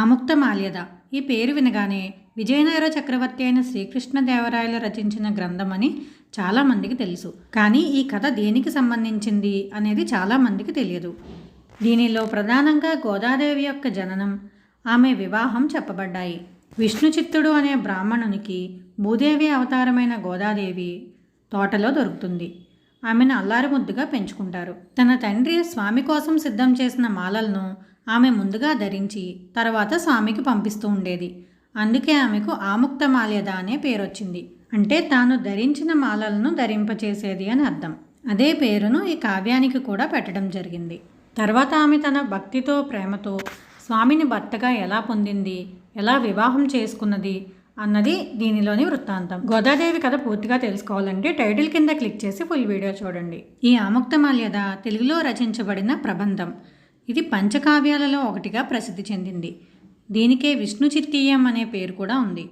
ఆముక్తమాల్యద ఈ పేరు వినగానే విజయనగర చక్రవర్తి అయిన శ్రీకృష్ణదేవరాయలు రచించిన గ్రంథమని చాలామందికి తెలుసు. కానీ ఈ కథ దేనికి సంబంధించింది అనేది చాలామందికి తెలియదు. దీనిలో ప్రధానంగా గోదాదేవి యొక్క జననం, ఆమె వివాహం చెప్పబడ్డాయి. విష్ణుచిత్తుడు అనే బ్రాహ్మణునికి భూదేవి అవతారమైన గోదాదేవి తోటలో దొరుకుతుంది. ఆమెను అల్లారు ముద్దుగా పెంచుకుంటారు. తన తండ్రి స్వామి కోసం సిద్ధం చేసిన మాలలను ఆమె ముందుగా ధరించి తర్వాత స్వామికి పంపిస్తూ ఉండేది. అందుకే ఆమెకు ఆముక్తమాల్యద అనే పేరొచ్చింది. అంటే తాను ధరించిన మాలలను ధరింపచేసేది అని అర్థం. అదే పేరును ఈ కావ్యానికి కూడా పెట్టడం జరిగింది. తర్వాత ఆమె తన భక్తితో ప్రేమతో స్వామిని భర్తగా ఎలా పొందింది, ఎలా వివాహం చేసుకున్నది అన్నది దీనిలోని వృత్తాంతం. గోదాదేవి కథ పూర్తిగా తెలుసుకోవాలంటే టైటిల్ కింద క్లిక్ చేసి ఫుల్ వీడియో చూడండి. ఈ ఆముక్తమాల్యద తెలుగులో రచించబడిన ప్రబంధం. ఇది పంచకావ్యాలలో ఒకటిగా ప్రసిద్ధి చెందింది. దీనికే విష్ణుచిత్తీయం అనే పేరు కూడా ఉంది.